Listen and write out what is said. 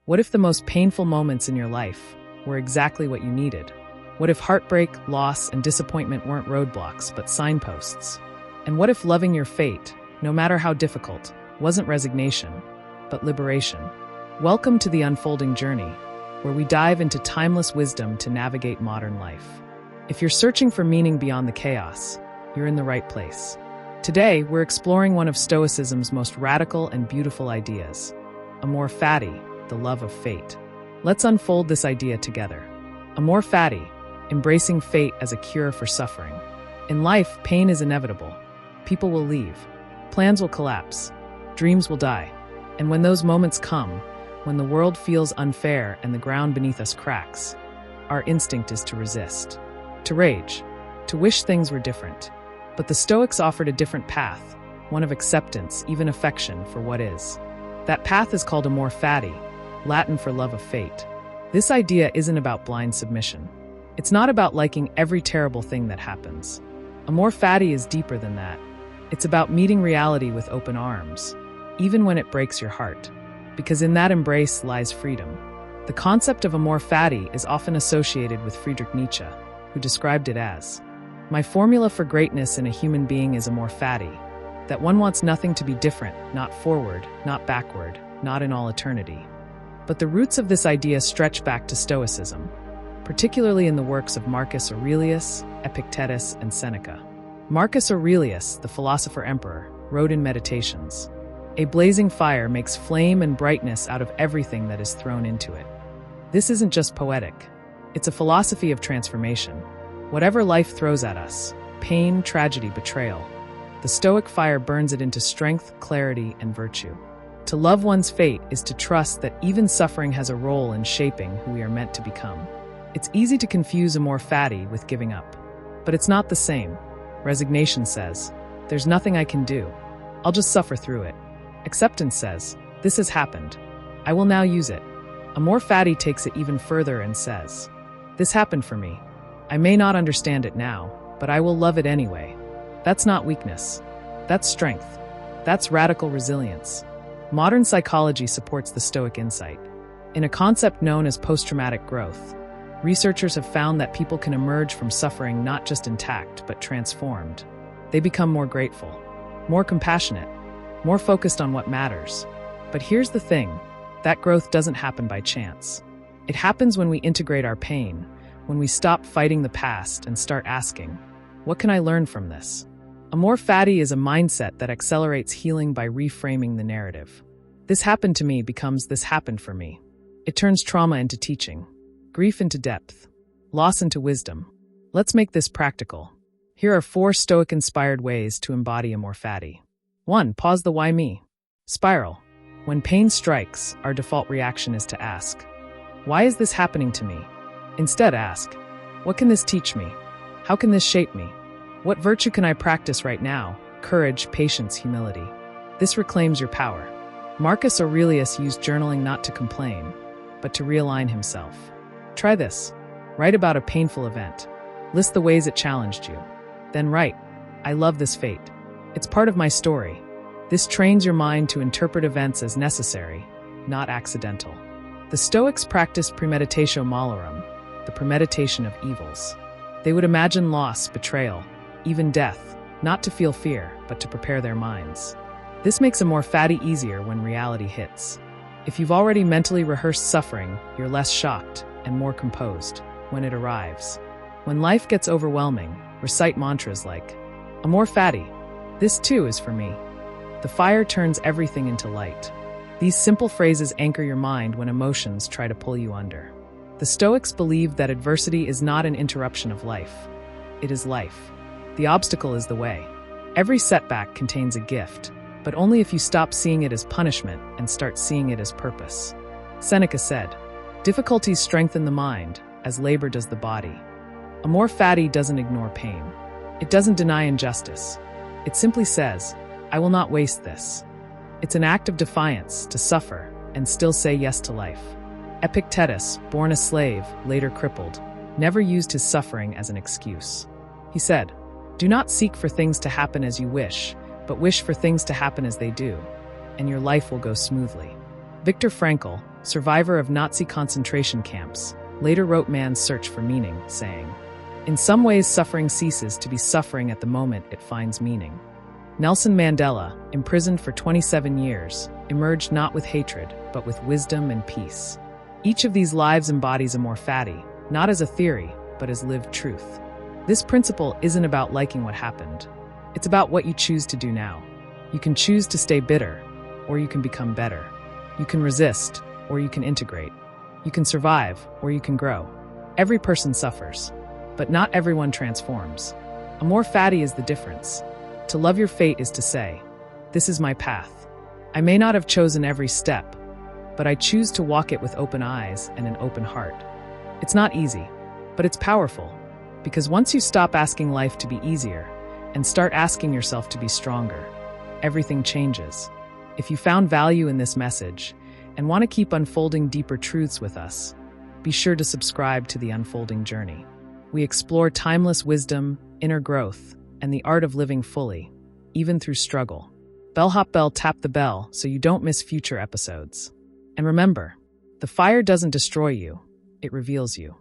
What if the most painful moments in your life were exactly what you needed? What if heartbreak, loss, and disappointment weren't roadblocks, but signposts? And what if loving your fate, no matter how difficult, wasn't resignation, but liberation? Welcome to the Unfolding Journey, where we dive into timeless wisdom to navigate modern life. If you're searching for meaning beyond the chaos, you're in the right place. Today, we're exploring one of Stoicism's most radical and beautiful ideas, Amor Fati, the love of fate. Let's unfold this idea together. Amor Fati, embracing fate as a cure for suffering. In life, pain is inevitable. People will leave. Plans will collapse. Dreams will die. And when those moments come, when the world feels unfair and the ground beneath us cracks, our instinct is to resist, to rage, to wish things were different. But the Stoics offered a different path, one of acceptance, even affection, for what is. That path is called Amor Fati, Latin for love of fate. This idea isn't about blind submission. It's not about liking every terrible thing that happens. Amor Fati is deeper than that. It's about meeting reality with open arms, even when it breaks your heart. Because in that embrace lies freedom. The concept of Amor Fati is often associated with Friedrich Nietzsche, who described it as, "My formula for greatness in a human being is Amor Fati, that one wants nothing to be different, not forward, not backward, not in all eternity." But the roots of this idea stretch back to Stoicism, particularly in the works of Marcus Aurelius, Epictetus, and Seneca. Marcus Aurelius, the philosopher-emperor, wrote in Meditations, "A blazing fire makes flame and brightness out of everything that is thrown into it." This isn't just poetic. It's a philosophy of transformation. Whatever life throws at us, pain, tragedy, betrayal, the Stoic fire burns it into strength, clarity, and virtue. To love one's fate is to trust that even suffering has a role in shaping who we are meant to become. It's easy to confuse Amor Fati with giving up. But it's not the same. Resignation says, "There's nothing I can do. I'll just suffer through it." Acceptance says, "This has happened. I will now use it." Amor Fati takes it even further and says, "This happened for me. I may not understand it now, but I will love it anyway." That's not weakness. That's strength. That's radical resilience. Modern psychology supports the Stoic insight. In a concept known as post-traumatic growth, researchers have found that people can emerge from suffering not just intact, but transformed. They become more grateful, more compassionate, more focused on what matters. But here's the thing, that growth doesn't happen by chance. It happens when we integrate our pain, when we stop fighting the past and start asking, what can I learn from this? Amor Fati is a mindset that accelerates healing by reframing the narrative. This happened to me becomes this happened for me. It turns trauma into teaching, grief into depth, loss into wisdom. Let's make this practical. Here are 4 Stoic-inspired ways to embody Amor Fati. 1. Pause the why me. Spiral. When pain strikes, our default reaction is to ask, why is this happening to me? Instead ask, what can this teach me? How can this shape me? What virtue can I practice right now? Courage, patience, humility. This reclaims your power. Marcus Aurelius used journaling not to complain, but to realign himself. Try this. Write about a painful event. List the ways it challenged you. Then write, I love this fate. It's part of my story. This trains your mind to interpret events as necessary, not accidental. The Stoics practiced premeditatio malorum, the premeditation of evils. They would imagine loss, betrayal, even death, not to feel fear, but to prepare their minds. This makes Amor Fati easier when reality hits. If you've already mentally rehearsed suffering, you're less shocked and more composed when it arrives. When life gets overwhelming, recite mantras like, Amor Fati, this too is for me. The fire turns everything into light. These simple phrases anchor your mind when emotions try to pull you under. The Stoics believed that adversity is not an interruption of life. It is life. The obstacle is the way. Every setback contains a gift, but only if you stop seeing it as punishment and start seeing it as purpose. Seneca said, difficulties strengthen the mind, as labor does the body. Amor Fati doesn't ignore pain. It doesn't deny injustice. It simply says, I will not waste this. It's an act of defiance to suffer and still say yes to life. Epictetus, born a slave, later crippled, never used his suffering as an excuse. He said, do not seek for things to happen as you wish, but wish for things to happen as they do, and your life will go smoothly. Viktor Frankl, survivor of Nazi concentration camps, later wrote Man's Search for Meaning, saying, "In some ways, suffering ceases to be suffering at the moment it finds meaning." Nelson Mandela, imprisoned for 27 years, emerged not with hatred, but with wisdom and peace. Each of these lives embodies Amor Fati, not as a theory, but as lived truth. This principle isn't about liking what happened. It's about what you choose to do now. You can choose to stay bitter, or you can become better. You can resist, or you can integrate. You can survive, or you can grow. Every person suffers, but not everyone transforms. Amor Fati is the difference. To love your fate is to say, "This is my path. I may not have chosen every step, but I choose to walk it with open eyes and an open heart." It's not easy, but it's powerful, because once you stop asking life to be easier and start asking yourself to be stronger, everything changes. If you found value in this message and want to keep unfolding deeper truths with us, be sure to subscribe to The Unfolding Journey. We explore timeless wisdom, inner growth, and the art of living fully, even through struggle. Bellhop Bell, tap the bell so you don't miss future episodes. And remember, the fire doesn't destroy you, it reveals you.